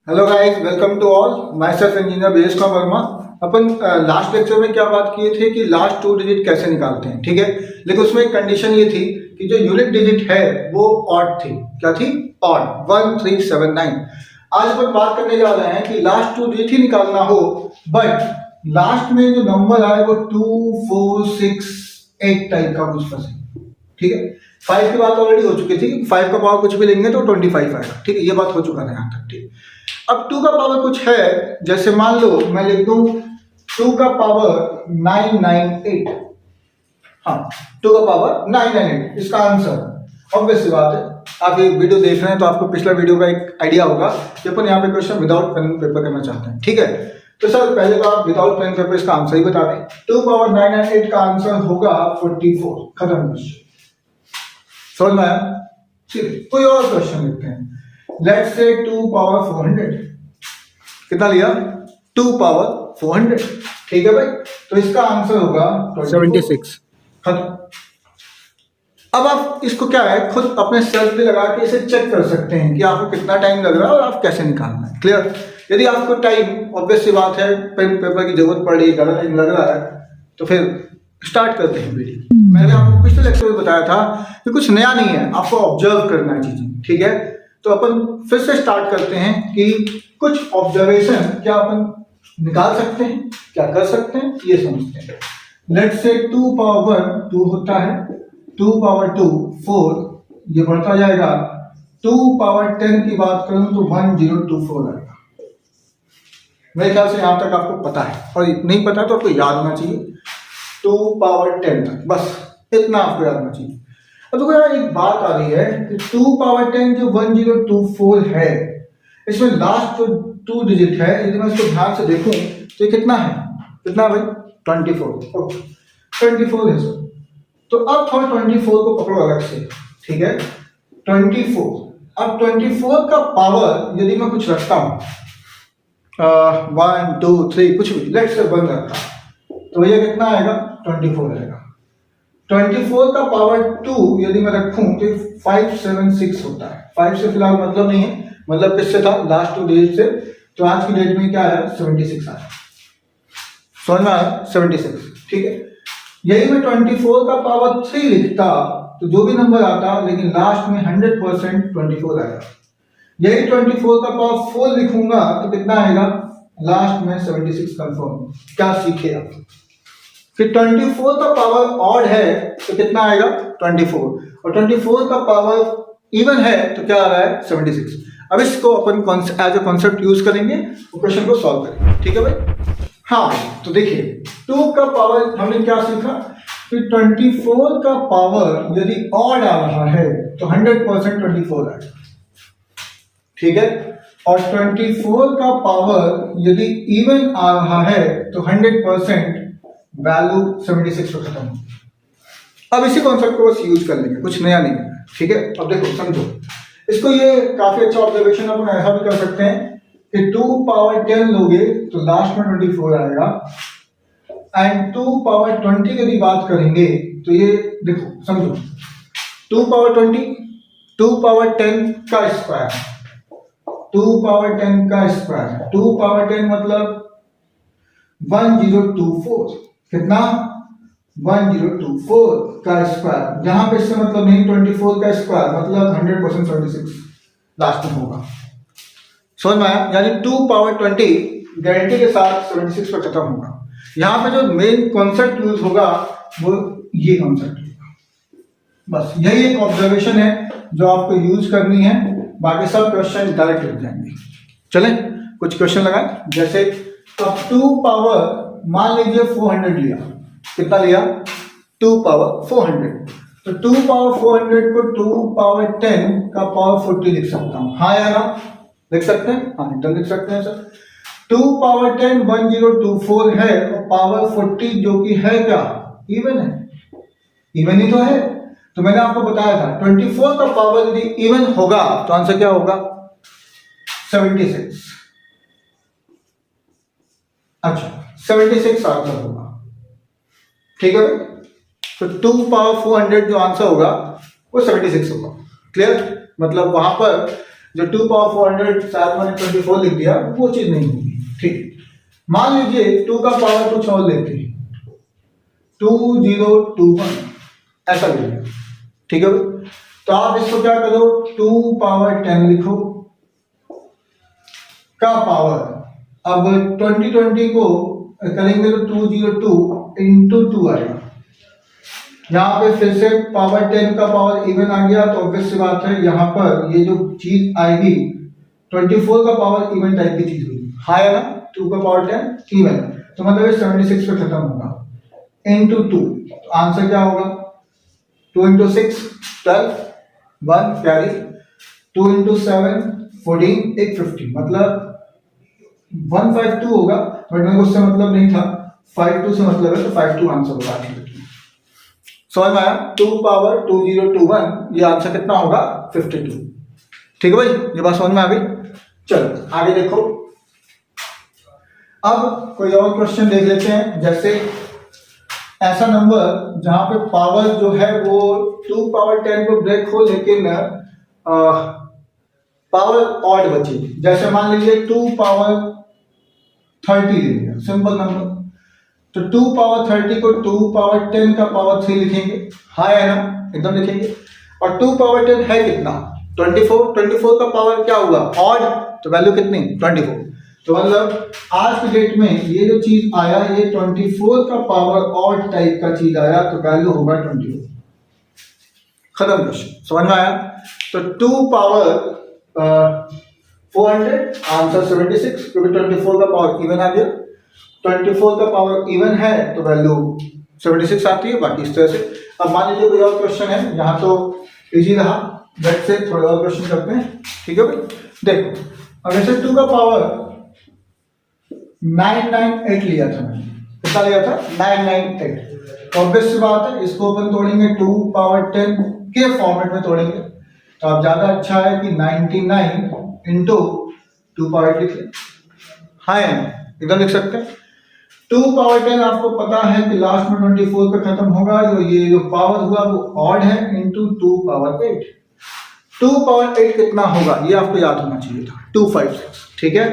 Hello guys, welcome to all. Myself engineer BS Verma. अपन last lecture में क्या बात किए थे कि लास्ट 2 डिजिट कैसे निकालते हैं, ठीक है। लेकिन उसमें एक कंडीशन ये थी कि जो यूनिट डिजिट है वो ऑड थी। क्या थी? ऑड 1379। आज अपन बात करने जा रहे हैं कि लास्ट 2 डिजिट ही निकालना हो, बट लास्ट में जो नंबर आए वो 2 4 6 8 टाइप का कुछ फंसे, ठीक है। 5 की बात ऑलरेडी हो चुकी थी कि 5 का पावर कुछ भी लेंगे तो 25 आएगा, ठीक है। ये बात हो चुका है यहाँ तक, ठीक। अब 2 का पावर कुछ है, जैसे मान लो मैं लिख दूं 2 का पावर 998। हाँ, 2 का पावर 998 इसका आंसर। ऑब्वियस सी बात है, आप ये वीडियो देख रहे हैं तो आपको पिछला वीडियो का एक आइडिया होगा कि अपन यहाँ पे क्वेश्चन विदाउट पेन पेपर करना चाहते हैं, ठीक है। तो सर पहले तो आप विदाउट पेन पेपर इसका आंसर ही बता दें। 2 पावर 998 का आंसर होगा 44। खत्म क्वेश्चन, समझ में आया? ठीक, कोई और क्वेश्चन लिखते हैं। Let's say 2 power 400। कितना लिया? 2 पावर 400, ठीक है भाई। तो इसका आंसर होगा 76। खत्म। अब आप इसको क्या है, खुद अपने सेल्फ पे लगा के इसे चेक कर सकते हैं कि आपको कितना टाइम लग रहा है और आप कैसे निकालना है। क्लियर? यदि आपको टाइम, ऑब्वियस सी बात है, पेन पेपर की जरूरत पड़ रही है, ज़्यादा टाइम लग रहा है, तो फिर स्टार्ट करते हैं वीडियो। मैंने आपको पिछले लेक्चर में बताया था कि कुछ नया नहीं है, आपको ऑब्जर्व करना है चीजें, ठीक है। तो अपन फिर से स्टार्ट करते हैं कि कुछ ऑब्जर्वेशन क्या अपन निकाल सकते हैं, क्या कर सकते हैं, ये समझते हैं। लेट्स से 2 पावर 1 2 होता है, 2 पावर 2 4, ये बढ़ता जाएगा। 2 पावर 10 की बात करूं तो 1024 आएगा। मेरे ख्याल से यहां तक आपको पता है, और नहीं पता तो आपको याद होना चाहिए 2 पावर 10 तक, बस इतना आपको याद होना चाहिए। अब देखो यार, एक बात आ रही है कि 2 पावर 10 जो 1024 है, इसमें लास्ट जो 2 डिजिट है, यदि मैं इसको ध्यान से देखूं तो ये कितना है? कितना भाई? 24। ओके, 24 है सर। तो अब थोड़ा 24 को पकड़ो अलग से, ठीक है। 24, अब 24 का पावर यदि मैं कुछ रखता हूं 1 2 3 कुछ भी, लेट्स से 1 रखता, तो ये कितना आएगा? 24 आएगा। 24 का पावर 2 यदि मैं रखूं तो 576 होता है। 5 से फिलहाल मतलब नहीं है, मतलब किससे था? लास्ट 2 डिजिट से। तो आज की डेट में क्या है? 76 आया। समझ में आया? 76, ठीक है। यही मैं 24 का पावर 3 लिखता तो जो भी नंबर आता, लेकिन लास्ट में 100% 24 आएगा। यही 24 का पावर 4 लिखूंगा तो कितना आएगा? लास्ट में 76 कंफर्म। क्या सीखे आप? फिर 24 का पावर ऑड है तो कितना आएगा? 24, और 24 का पावर इवन है तो क्या आ रहा है? 76। अब इसको अपन एज ए कॉन्सेप्ट यूज करेंगे और क्वेश्चन को सॉल्व करेंगे, ठीक है भाई। हाँ, तो देखिए 2 का पावर हमने क्या सीखा? फिर 24 का पावर यदि ऑड आ रहा है तो 100% 24 आएगा, ठीक है। और 24 का पावर यदि इवन आ रहा है तो 100% वैल्यू 76 पे खत्म हो। अब इसी कॉन्सेप्ट को बस यूज कर लेंगे, कुछ नया नहीं है, ठीक है। अब देखो समझो इसको, ये काफी अच्छा ऑब्जर्वेशन। अपन ऐसा भी कर सकते हैं कि 2 पावर 10 लोगे तो लास्ट में 24 आएगा, एंड 2 पावर 20 यदि बात करेंगे तो ये देखो समझो 2 पावर 20, 2 पावर 10 का स्क्वायर, 2 पावर 10 का स्क्वायर, 2 पावर 10 मतलब 1024। कितना? 1024 का स्क्वायर। जहां पे इससे मतलब नहीं, 24 का स्क्वायर मतलब 100% 76 लास्ट में होगा। समझ में आया? यानी 2 पावर 20 गारंटी के साथ 76 पर खत्म होगा। यहां पे जो मेन कॉन्सेप्ट यूज होगा वो ये कॉन्सेप्ट होगा। बस यही एक ऑब्जर्वेशन है जो आपको यूज करनी है, बाकी सब क्वेश्चन डायरेक्ट लिख जाएंगे। चलें कुछ क्वेश्चन लगाएं। जैसे अब 2 पावर मान लीजिए 400 लिया। कितना लिया? 2 पावर 400। तो 2 पावर 400 को 2 पावर 10 का पावर 40 लिख सकता हूं। हाँ या ना? लिख सकते हैं? हाँ, एकदम लिख सकते हैं सर। 2 पावर 10 1024 है, और पावर 40 जो कि है क्या? इवन है। इवन ही तो है। तो मैंने आपको बताया था 24 का पावर यदि इवन होगा तो आंसर क्या होगा? 76। अच्छा, 76 आंसर होगा, ठीक है। तो 2 पावर 400 जो आंसर होगा वो 76 होगा। क्लियर? मतलब वहां पर जो 2 पावर 400 शायद मैंने 24 लिख दिया, वो चीज नहीं होगी। ठीक, मान लीजिए 2 का पावर कुछ और लेते हैं, 2021 ऐसा ले लिया, ठीक है। तो आप इसको क्या करो, 2 पावर 10 लिखो का पावर, अब 2020 को करेंगे तो 202 इंटू 2 आएगा। यहाँ पे फिर से पावर 10 का पावर इवन आ गया, तो ऑब्वियस सी बात है यहाँ पर ये जो चीज आएगी 24 का पावर इवन टाइप की चीज होगी, हाँ है ना। 2 का पावर 10 इवन, तो मतलब ये 76 पे खत्म होगा, इंटू 2। तो आंसर क्या होगा, 2 इंटू 6 12, 1 कैरी, 2 इंटू 7 14, 150, मतलब 152 होगा, बट मेरे को उससे मतलब नहीं था, 52 से मतलब है, तो 52 आंसर होगा। समझ में आया, 2 पावर 2021, ये आंसर कितना होगा 52। ठीक है भाई, ये बात समझ में आ गई। चलो आगे देखो, अब कोई और क्वेश्चन देख लेते हैं। जैसे ऐसा नंबर जहां पे पावर जो है वो 2 पावर 10 को ब्रेक हो, लेकिन पावर ऑड बची। जैसे मान लीजिए 2 पावर 30 ले लिया, सिंपल नंबर, तो 2 पावर 30 को 2 पावर 10 का पावर 3 लिखेंगे, हाँ है ना, एकदम लिखेंगे। और 2 पावर 10 है कितना, 24, 24 का पावर क्या हुआ ऑड, तो वैल्यू कितनी 24। तो मतलब आज की डेट में ये जो चीज आया, ये 24 का पावर ऑड टाइप का चीज आया, तो वैल्यू होगा 24। खत्म क्वेश्चन, समझ में आया। तो 2 पावर 400 आंसर 76, क्योंकि 24 का पावर इवन आ गया, 24 का पावर इवन है तो वैल्यू 76 आती है। बाकी इस तरह से, अब मान लीजिए कोई और क्वेश्चन है, यहाँ तो इजी रहा, लेट्स से थोड़े और क्वेश्चन करते हैं, ठीक है भाई। देखो, अब जैसे 2 का पावर 998 लिया था मैंने, कितना लिया था 998, तो ऑब्वियस सी बात है इसको अपन तोड़ेंगे 2 पावर 10 के फॉर्मेट में तोड़ेंगे, तो अब ज्यादा अच्छा है कि 99 इंटू 2 पावर लिख लें, हाँ एकदम लिख सकते हैं। 2 पावर 10 आपको पता है कि लास्ट में 24 पे खत्म होगा, जो ये जो पावर हुआ वो ऑड है, इंटू 2 पावर 8। 2 पावर 8 कितना होगा ये आपको याद होना चाहिए था, 256, ठीक है।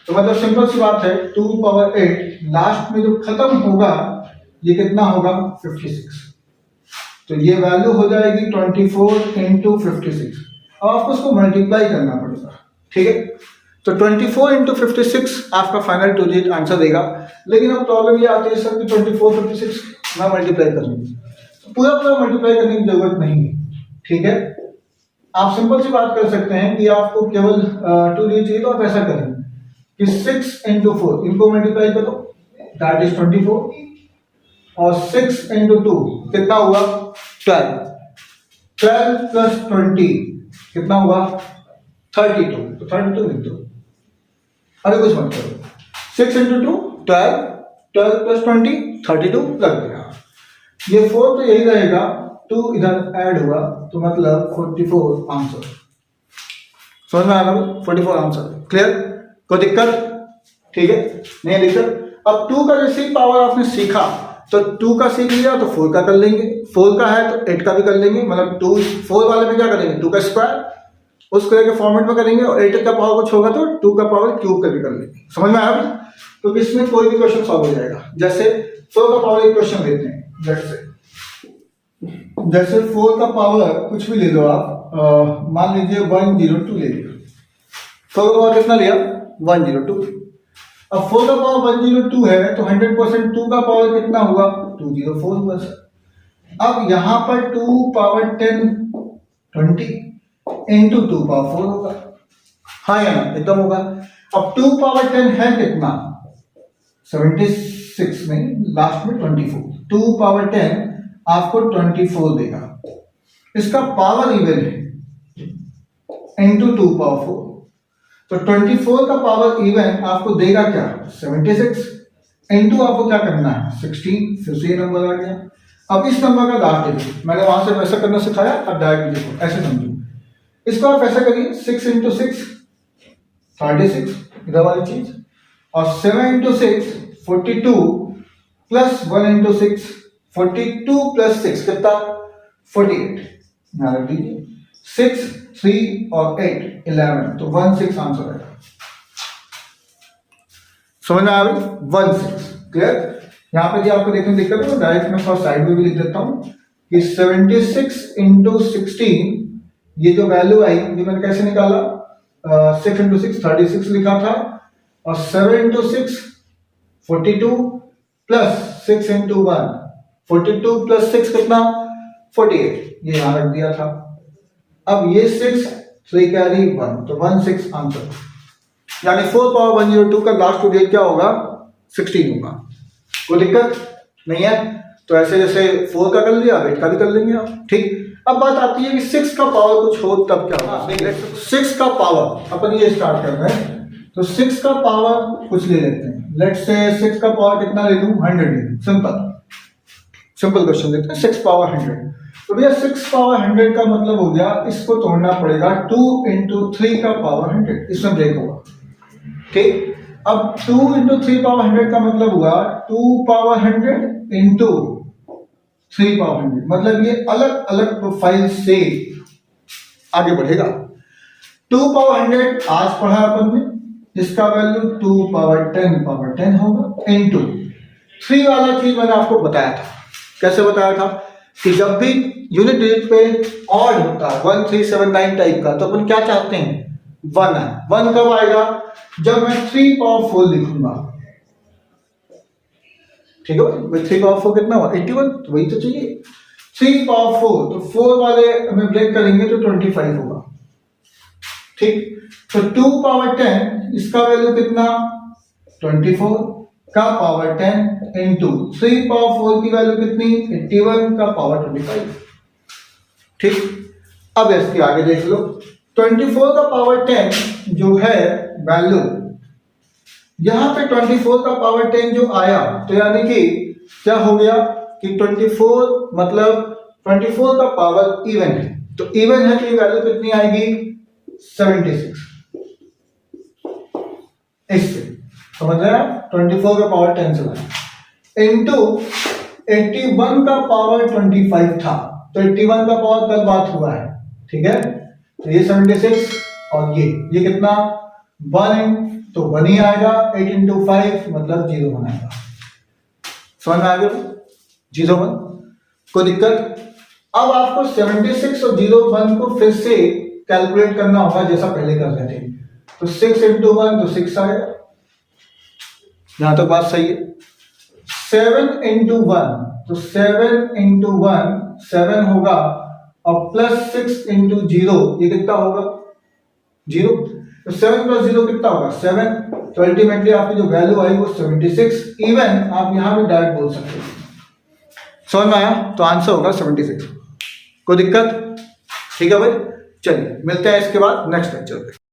तो मतलब सिंपल सी बात है, 2 पावर 8 लास्ट में जो खत्म होगा ये कितना होगा 56, तो ये वैल्यू हो जाएगी 24 इंटू 56। अब आपको उसको मल्टीप्लाई करना पड़ेगा, ठीक है। तो 24 इंटू 56 आपका फाइनल डिजिट आंसर देगा, लेकिन अब प्रॉब्लम ये आती है सर कि 24 56 ना मल्टीप्लाई करूंगी, तो पूरा मल्टीप्लाई करने की जरूरत नहीं है, ठीक है। आप सिंपल सी बात कर सकते हैं कि आपको केवल 2 डिजिट चाहिए, तो आप ऐसा करेंगे कि 6 इंटू 4 इनको मल्टीप्लाई करो, दैट इज 24, और 6 इंटू 2 कितना हुआ 12, 12 प्लस 20 कितना हुआ 32, तो 32 लिख दो, अरे कुछ मत करो, 6 इंटू 2 12, 12 प्लस 20 32 लग गया। ये 4 तो यही रहेगा, 2 इधर ऐड हुआ, तो मतलब 44 आंसर। समझ में आ रहा है, 44 आंसर, क्लियर, कोई दिक्कत, ठीक है, नहीं दिक्कत। अब 2 का जैसे पावर आपने सीखा, तो 2 का सीख लिया तो 4 का कर लेंगे, 4 का है तो 8 का भी कर लेंगे, मतलब 2 4 वाले में क्या करेंगे 2 का स्क्वायर उस तरह के फॉर्मेट में करेंगे, और 8 का पावर कुछ होगा तो 2 का पावर क्यूब करके कर लेंगे। समझ में आया, तो इसमें कोई भी क्वेश्चन सॉल्व हो जाएगा। जैसे 4 का पावर एक क्वेश्चन लेते हैं, जैसे 4 का पावर कुछ भी ले लो आप, मान लीजिए 102 ले लिया, 4 का पावर कितना लिया 102। अब 4 का पावर 102 है, तो 100% 2 का पावर कितना हुआ 204 हुआ सर। अब यहां पर 2 पावर 10 20 इंटू 2 पावर 4 होगा, हाँ या ना, एकदम होगा। अब 2 पावर 10 है कितना 76 में, लास्ट में 24, 2 पावर 10 आपको 24 देगा, इसका पावर इवन है इंटू 2 पावर 4, तो 24 का पावर इवन आपको देगा क्या 76, इंटू आपको क्या करना है 16, फिर से ये नंबर आ गया। अब इस नंबर का लास्ट डिजिट, मैंने वहां से वैसा करना सिखाया, अब डायरेक्ट देखो ऐसे समझो, इसको आप ऐसा करिए 6 इंटू 6 36 इधर वाली चीज, और 7 इंटू 6 42 प्लस 1 इंटू 6 42 प्लस 6 कितना 48, यहाँ रख दीजिए 6, 3 और 8 11, तो 16 आंसर आएगा। समझ में आ गई? 16 क्लियर। यहां पे भी आपको देखने दिक्कत है, डायरेक्ट मैं फर्स्ट साइड में भी लिख देता हूं कि 76 इंटू 16, ये जो वैल्यू आई ये मैंने कैसे निकाला, 6 इंटू 6 36 लिखा था, और 7 इंटू 6 42 प्लस 6 इंटू 1 42 प्लस 6 कितना 48, ये यहां रख दिया था। अब ये 6 3 कैरी 1, तो 16 आंसर, यानी 4 पावर 102 का लास्ट डिजिट क्या होगा 16 होगा। कोई दिक्कत नहीं है, तो ऐसे जैसे 4 का कर लिया 8 का भी कर लेंगे आप, ठीक। अब बात आती है कि 6 का पावर कुछ हो तब क्या होगा। 6 का पावर अपन ये स्टार्ट कर रहे हैं, तो 6 का पावर कुछ ले लेते हैं। लेट्स से 6 का पावर कितना ले लूं 100 ले लूं, सिंपल क्वेश्चन देखते हैं। 6 पावर 100, तो भैया 6 पावर 100 का मतलब हो गया, इसको तोड़ना पड़ेगा 2 इंटू 3 का पावर 100, इसमें ब्रेक होगा, ठीक। अब 2 इंटू 3 पावर 100 का मतलब हुआ 2 पावर 100 इंटू 3 पावर 100, मतलब ये अलग अलग प्रोफाइल से आगे बढ़ेगा। 2 पावर 100 आज पढ़ा अपन ने, इसका वैल्यू 2 पावर 10 होगा, इंटू 3 वाला चीज मैंने आपको बताया था। कैसे बताया था कि जब भी यूनिट डिजिट पे ऑड होता है 1379 टाइप का, तो अपन क्या चाहते हैं 1 है। 1 कब आएगा, जब मैं 3 पावर 4 लिखूंगा, ठीक है भाई। 3 पावर 4 कितना हुआ 81, तो वही तो चाहिए। 3 पावर 4, तो 4 वाले हमें ब्रेक करेंगे तो 25 होगा, ठीक। तो 2 पावर 10 इसका वैल्यू कितना 24 का पावर 10 इंटू 3 पावर 4 की वैल्यू कितनी 81 का पावर 25, ठीक। अब इसके आगे देख लो, 24 का पावर 10 जो है वैल्यू, यहां पे 24 का पावर 10 जो आया, तो यानी कि क्या हो गया कि 24 मतलब 24 का पावर इवन है, तो इवन है तो ये वैल्यू कितनी आएगी 76, इससे समझ रहे हैं। 24 का पावर 10 से लाया इंटू 81 का पावर 25 था, तो 81 का पावर कल बात हुआ है, ठीक है। तो ये 76 और ये कितना 1, तो 1 ही आएगा। 8 इंटू 5 मतलब 01 आएगा। समझ में आ गया 01, कोई दिक्कत। अब आपको 76 और 01 को फिर से कैलकुलेट करना होगा जैसा पहले कर रहे थे, तो 6 इंटू 1 तो 6 आएगा, यहां तक बात सही है। 7 इंटू 1 तो 7 इंटू 1 7 होगा, और प्लस 6 इंटू 0 ये कितना होगा 0, तो 7 प्लस 0 कितना होगा 7, तो अल्टीमेटली आपकी जो वैल्यू आई वो 76। इवन आप यहां भी डायरेक्ट बोल सकते हैं। समझ में आया, तो आंसर होगा 76। कोई दिक्कत, ठीक है भाई। चलिए मिलते हैं इसके बाद नेक्स्ट लेक्चर पे।